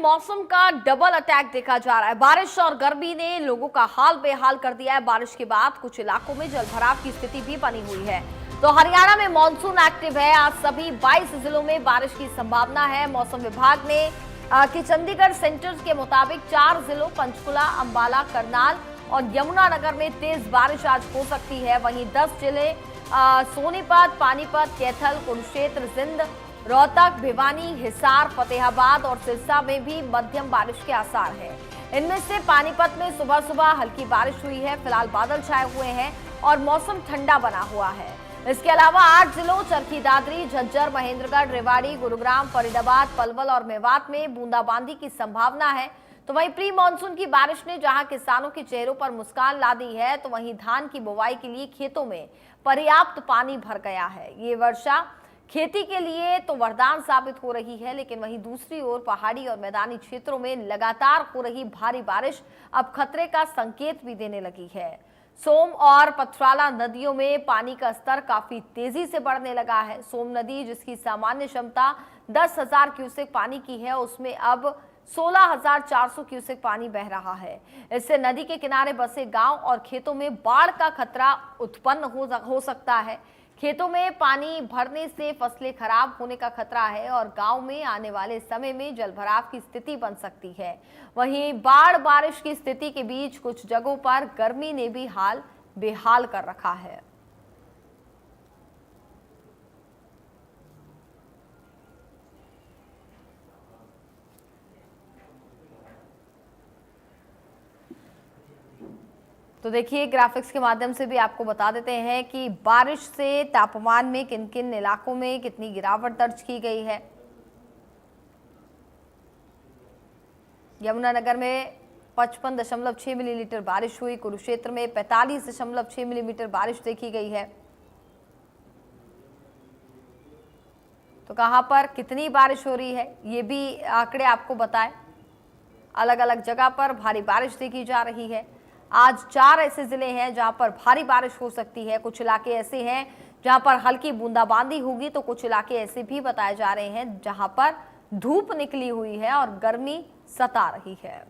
मौसम का double attack देखा जा रहा है। बारिश और गर्मी ने लोगों का हाल बेहाल कर दिया है। बारिश के बाद कुछ इलाकों में जलभराव की स्थिति भी बनी हुई है। तो हरियाणा में मानसून एक्टिव है। आज सभी 22 जिलों में बारिश की संभावना है। मौसम विभाग ने कि चंडीगढ़ सेंटर के मुताबिक 4 जिलों पंचकुला, अंबाला, करनाल और यमुनानगर में तेज बारिश आज हो सकती है। वहीं 10 जिले सोनीपत, पानीपत, कैथल, कुरुक्षेत्र, जिंद, रोहतक, भिवानी, हिसार, फतेहाबाद और सिरसा में भी मध्यम बारिश के आसार हैं। इनमें से पानीपत में सुबह सुबह हल्की बारिश हुई है। फिलहाल बादल छाए हुए हैं और मौसम ठंडा बना हुआ है। इसके अलावा 8 जिलों चरखी दादरी, झज्जर, महेंद्रगढ़, रेवाड़ी, गुरुग्राम, फरीदाबाद, पलवल और मेवात में बूंदाबांदी की संभावना है। तो वहीं प्री मानसून की बारिश ने जहां किसानों के चेहरों पर मुस्कान ला दी है, तो वहीं धान की बुवाई के लिए खेतों में पर्याप्त पानी भर गया है। ये वर्षा खेती के लिए तो वरदान साबित हो रही है, लेकिन वहीं दूसरी ओर पहाड़ी और मैदानी क्षेत्रों में लगातार हो रही भारी बारिश अब खतरे का संकेत भी देने लगी है। सोम और पथराला नदियों में पानी का स्तर काफी तेजी से बढ़ने लगा है। सोम नदी, जिसकी सामान्य क्षमता 10,000 क्यूसेक पानी की है, उसमें अब 16,400 क्यूसेक पानी बह रहा है। इससे नदी के किनारे बसे गांव और खेतों में बाढ़ का खतरा उत्पन्न हो सकता है। खेतों में पानी भरने से फसलें खराब होने का खतरा है और गांव में आने वाले समय में जलभराव की स्थिति बन सकती है। वहीं बाढ़ बारिश की स्थिति के बीच कुछ जगहों पर गर्मी ने भी हाल बेहाल कर रखा है। तो देखिए, ग्राफिक्स के माध्यम से भी आपको बता देते हैं कि बारिश से तापमान में किन किन इलाकों में कितनी गिरावट दर्ज की गई है। यमुनानगर में 55.6 मिलीमीटर बारिश हुई। कुरुक्षेत्र में 45.6 मिलीमीटर बारिश देखी गई है। तो कहां पर कितनी बारिश हो रही है, ये भी आंकड़े आपको बताएं। अलग अलग जगह पर भारी बारिश देखी जा रही है। आज 4 ऐसे जिले हैं जहां पर भारी बारिश हो सकती है। कुछ इलाके ऐसे हैं जहां पर हल्की बूंदाबांदी होगी, तो कुछ इलाके ऐसे भी बताए जा रहे हैं जहां पर धूप निकली हुई है और गर्मी सता रही है।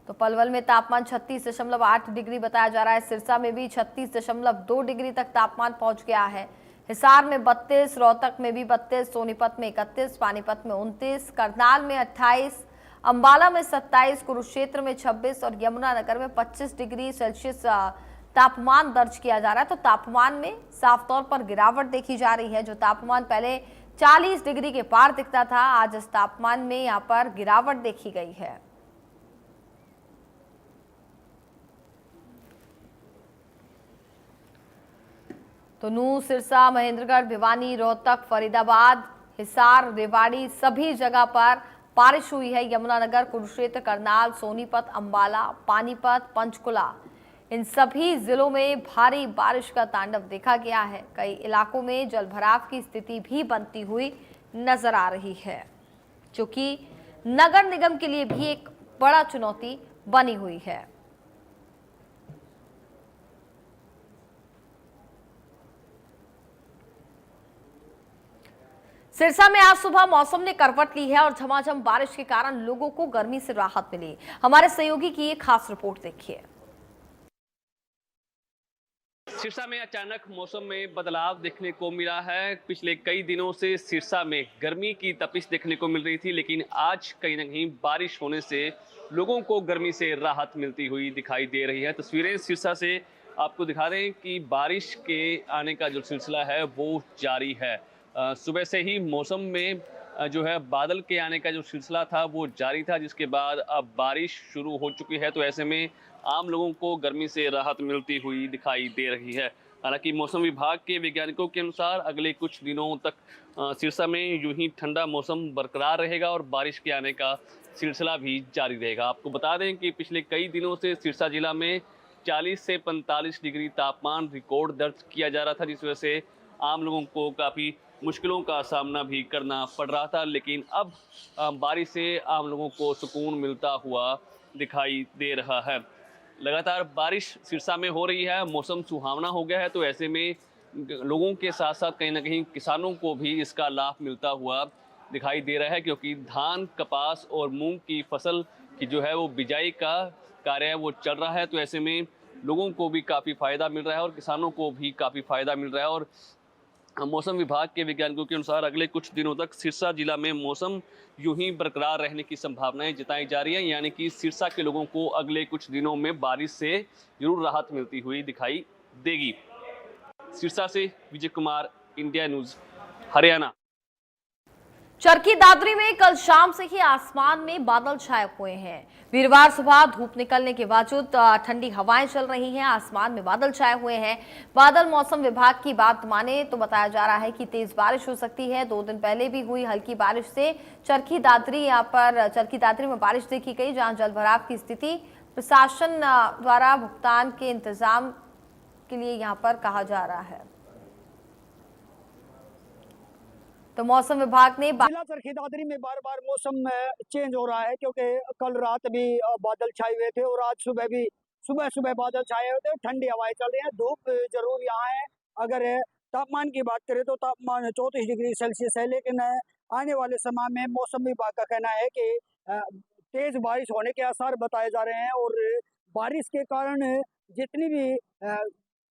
तो पलवल में तापमान 36.8 डिग्री बताया जा रहा है। सिरसा में भी 36.2 डिग्री तक तापमान पहुंच गया है। हिसार में 32, रोहतक में भी 32, सोनीपत में 31, पानीपत में 29, करनाल में 28, अंबाला में 27, कुरुक्षेत्र में 26 और यमुनानगर में 25 डिग्री सेल्सियस तापमान दर्ज किया जा रहा है। तो तापमान में साफ तौर पर गिरावट देखी जा रही है। जो तापमान पहले 40 डिग्री के पार दिखता था, आज इस तापमान में यहाँ पर गिरावट देखी गई है। तो नूंह, सिरसा, महेंद्रगढ़, भिवानी, रोहतक, फरीदाबाद, हिसार, रेवाड़ी सभी जगह पर बारिश हुई है। यमुनानगर, कुरुक्षेत्र, करनाल, सोनीपत, अंबाला, पानीपत, पंचकुला, इन सभी जिलों में भारी बारिश का तांडव देखा गया है। कई इलाकों में जलभराव की स्थिति भी बनती हुई नजर आ रही है, जो कि नगर निगम के लिए भी एक बड़ा चुनौती बनी हुई है। सिरसा में आज सुबह मौसम ने करवट ली है और झमाझम बारिश के कारण लोगों को गर्मी से राहत मिली। हमारे सहयोगी की एक खास रिपोर्ट देखिए। सिरसा में अचानक मौसम में बदलाव देखने को मिला है। पिछले कई दिनों से सिरसा में गर्मी की तपिश देखने को मिल रही थी, लेकिन आज कहीं न कहीं बारिश होने से लोगों को गर्मी से राहत मिलती हुई दिखाई दे रही है। तस्वीरें सिरसा से आपको दिखा रहे हैं कि बारिश के आने का जो सिलसिला है वो जारी है। सुबह से ही मौसम में जो है बादल के आने का जो सिलसिला था वो जारी था, जिसके बाद अब बारिश शुरू हो चुकी है। तो ऐसे में आम लोगों को गर्मी से राहत मिलती हुई दिखाई दे रही है। हालांकि मौसम विभाग के वैज्ञानिकों के अनुसार अगले कुछ दिनों तक सिरसा में यूं ही ठंडा मौसम बरकरार रहेगा और बारिश के आने का सिलसिला भी जारी रहेगा। आपको बता दें कि पिछले कई दिनों से सिरसा जिला में 40 से 45 डिग्री तापमान रिकॉर्ड दर्ज किया जा रहा था, जिस वजह से आम लोगों को काफ़ी मुश्किलों का सामना भी करना पड़ रहा था। लेकिन अब बारिश से आम लोगों को सुकून मिलता हुआ दिखाई दे रहा है। लगातार बारिश सिरसा में हो रही है, मौसम सुहावना हो गया है, तो ऐसे में लोगों के साथ साथ कहीं ना कहीं किसानों को भी इसका लाभ मिलता हुआ दिखाई दे रहा है, क्योंकि धान, कपास और मूंग की फसल की जो है वो बिजाई का कार्य है वो चल रहा है। तो ऐसे में लोगों को भी काफ़ी फायदा मिल रहा है और किसानों को भी काफ़ी फायदा मिल रहा है। और मौसम विभाग के वैज्ञानिकों के अनुसार अगले कुछ दिनों तक सिरसा जिला में मौसम यूं ही बरकरार रहने की संभावनाएं जताई जा रही हैं, यानी कि सिरसा के लोगों को अगले कुछ दिनों में बारिश से जरूर राहत मिलती हुई दिखाई देगी। सिरसा से विजय कुमार, इंडिया न्यूज, हरियाणा। चरखी दादरी में कल शाम से ही आसमान में बादल छाए हुए हैं। वीरवार सुबह धूप निकलने के बावजूद ठंडी हवाएं चल रही हैं, आसमान में बादल छाए हुए हैं। बादल मौसम विभाग की बात माने तो बताया जा रहा है कि तेज बारिश हो सकती है। 2 दिन पहले भी हुई हल्की बारिश से चरखी दादरी में बारिश देखी गई, जहां जलभराव की स्थिति प्रशासन द्वारा भुगतान के इंतजाम के लिए यहां पर कहा जा रहा है। तो मौसम विभाग ने जिला चरखी दादरी में बार बार मौसम चेंज हो रहा है, क्योंकि कल रात भी बादल छाए हुए थे और आज सुबह भी सुबह बादल छाए हुए थे। ठंडी हवाएं चल रही हैं, धूप जरूर यहाँ है। अगर तापमान की बात करें तो तापमान 34 डिग्री सेल्सियस है, लेकिन आने वाले समय में मौसम विभाग का कहना है कि तेज बारिश होने के आसार बताए जा रहे हैं और बारिश के कारण जितनी भी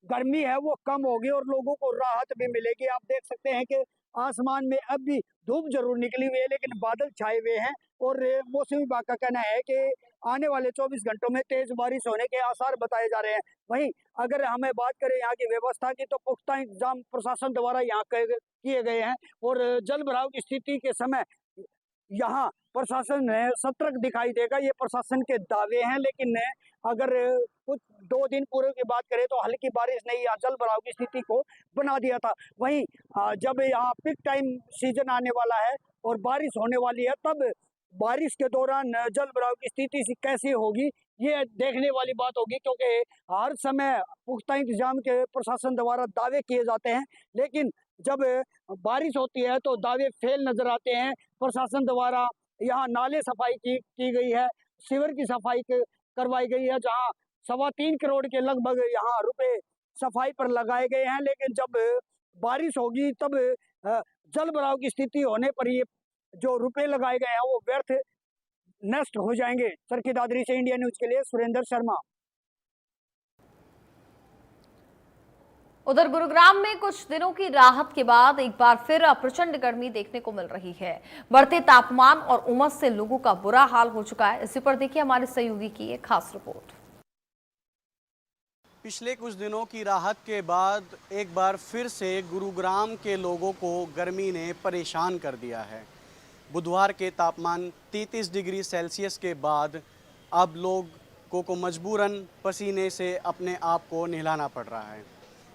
गर्मी है वो कम होगी और लोगों को राहत भी मिलेगी। आप देख सकते हैं कि आसमान में अब भी धूप जरूर निकली हुई है, लेकिन बादल छाए हुए हैं और मौसम विभाग का कहना है कि आने वाले 24 घंटों में तेज बारिश होने के आसार बताए जा रहे हैं। वहीं अगर हमें बात करें यहाँ की व्यवस्था की, तो पुख्ता इंतजाम प्रशासन द्वारा यहाँ किए गए हैं और जल भराव की स्थिति के समय यहाँ प्रशासन सतर्क दिखाई देगा, ये प्रशासन के दावे हैं। लेकिन अगर कुछ 2 दिन पूर्व की बात करें तो हल्की बारिश ने यहाँ जल भराव की स्थिति को बना दिया था। वहीं जब यहाँ पीक टाइम सीजन आने वाला है और बारिश होने वाली है, तब बारिश के दौरान जल भराव की स्थिति कैसी होगी ये देखने वाली बात होगी, क्योंकि हर समय पुख्ता इंतजाम के प्रशासन द्वारा दावे किए जाते हैं, लेकिन जब बारिश होती है तो दावे फेल नजर आते हैं। प्रशासन द्वारा यहाँ नाले सफाई की गई है, सीवर की सफाई करवाई गई है, जहाँ 3.25 करोड़ के लगभग यहाँ रुपए सफाई पर लगाए गए हैं। लेकिन जब बारिश होगी तब जल भराव की स्थिति होने पर ये जो रुपए लगाए गए हैं वो व्यर्थ नष्ट हो जाएंगे। चरखी दादरी से इंडिया न्यूज के लिए सुरेंद्र शर्मा। उधर गुरुग्राम में कुछ दिनों की राहत के बाद एक बार फिर प्रचंड गर्मी देखने को मिल रही है। बढ़ते तापमान और उमस से लोगों का बुरा हाल हो चुका है। इसी पर देखिए हमारे सहयोगी की एक खास रिपोर्ट। पिछले कुछ दिनों की राहत के बाद एक बार फिर से गुरुग्राम के लोगों को गर्मी ने परेशान कर दिया है। बुधवार के तापमान 33 डिग्री सेल्सियस के बाद अब लोगों को मजबूरन पसीने से अपने आप को नहलाना पड़ रहा है।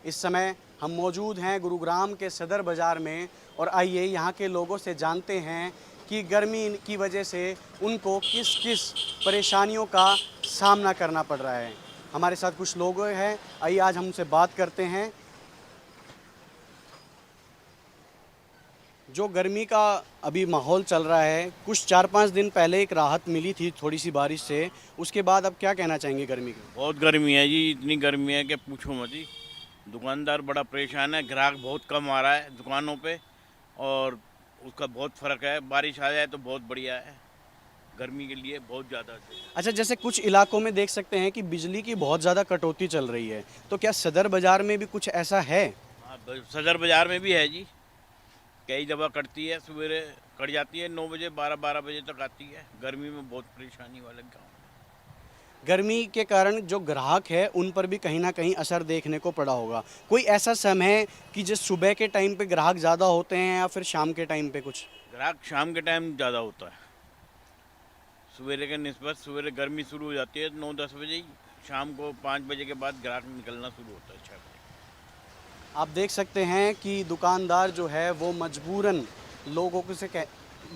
इस समय हम मौजूद हैं गुरुग्राम के सदर बाज़ार में और आइए यहाँ के लोगों से जानते हैं कि गर्मी की वजह से उनको किस किस परेशानियों का सामना करना पड़ रहा है। हमारे साथ कुछ लोग हैं, आइए आज हम उनसे बात करते हैं। जो गर्मी का अभी माहौल चल रहा है, कुछ 4-5 दिन पहले एक राहत मिली थी थोड़ी सी बारिश से, उसके बाद अब क्या कहना चाहेंगे गर्मी के? बहुत गर्मी है जी, इतनी गर्मी है कि पूछो मत जी। दुकानदार बड़ा परेशान है, ग्राहक बहुत कम आ रहा है दुकानों पे और उसका बहुत फ़र्क है। बारिश आ जाए तो बहुत बढ़िया है, गर्मी के लिए बहुत ज़्यादा। अच्छा, जैसे कुछ इलाकों में देख सकते हैं कि बिजली की बहुत ज़्यादा कटौती चल रही है, तो क्या सदर बाज़ार में भी कुछ ऐसा है? हाँ, सदर बाज़ार में भी है जी, कई दफ़ा कटती है, सवेरे कट जाती है 9 बजे 12 बजे तक आती है। गर्मी में बहुत परेशानी वाले गाँव। गर्मी के कारण जो ग्राहक है उन पर भी कहीं ना कहीं असर देखने को पड़ा होगा। कोई ऐसा समय है कि जिस सुबह के टाइम पे ग्राहक ज़्यादा होते हैं या फिर शाम के टाइम पे? कुछ ग्राहक शाम के टाइम ज़्यादा होता है, सवेरे के निस्बत। सवेरे गर्मी शुरू हो जाती है 9-10 बजे ही, शाम को 5 बजे के बाद ग्राहक निकलना शुरू होता है 6 बजे। आप देख सकते हैं कि दुकानदार जो है वो मजबूरन लोगों को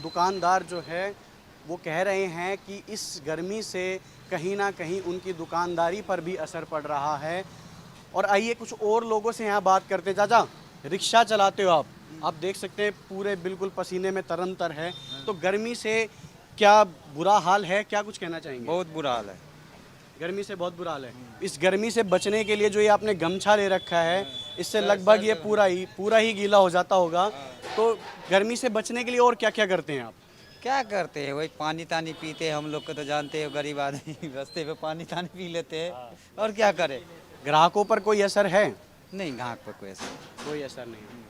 दुकानदार जो है वो कह रहे हैं कि इस गर्मी से कहीं ना कहीं उनकी दुकानदारी पर भी असर पड़ रहा है। और आइए कुछ और लोगों से यहाँ बात करते हैं। चाचा, रिक्शा चलाते हो आप देख सकते हैं पूरे बिल्कुल पसीने में तरम तर है, तो गर्मी से क्या बुरा हाल है, क्या कुछ कहना चाहेंगे? बहुत बुरा हाल है। गर्मी से बहुत बुरा हाल है। इस गर्मी से बचने के लिए जो ये आपने गमछा ले रखा है, इससे लगभग ये पूरा ही गीला हो जाता होगा। तो गर्मी से बचने के लिए और क्या क्या करते हैं आप? क्या करते हैं, वही पानी तानी पीते हैं। हम लोग को तो जानते हो, गरीब आदमी रास्ते पे पानी तानी पी लेते हैं, और क्या करें। ग्राहकों पर कोई असर है? नहीं, ग्राहक पर कोई ऐसा कोई असर नहीं।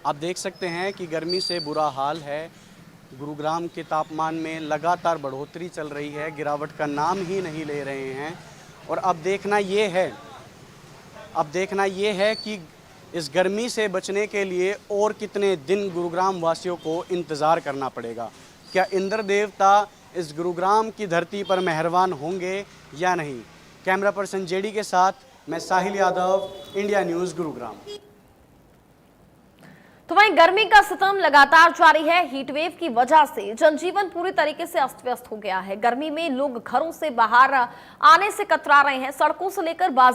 आप देख सकते हैं कि गर्मी से बुरा हाल है। गुरुग्राम के तापमान में लगातार बढ़ोतरी चल रही है, गिरावट का नाम ही नहीं ले रहे हैं। और अब देखना ये है कि इस गर्मी से बचने के लिए और कितने दिन गुरुग्राम वासियों को इंतज़ार करना पड़ेगा। क्या इंद्र देवता इस गुरुग्राम की धरती पर मेहरबान होंगे या नहीं? कैमरा पर्सन जेडी के साथ मैं साहिल यादव, इंडिया न्यूज़, गुरुग्राम। तो वहीं गर्मी का सितम लगातार जारी है। हीट वेव की वजह से जनजीवन पूरी तरीके से अस्त व्यस्त हो गया है। गर्मी में लोग घरों से बाहर आने से कतरा रहे हैं। सड़कों से लेकर बाजार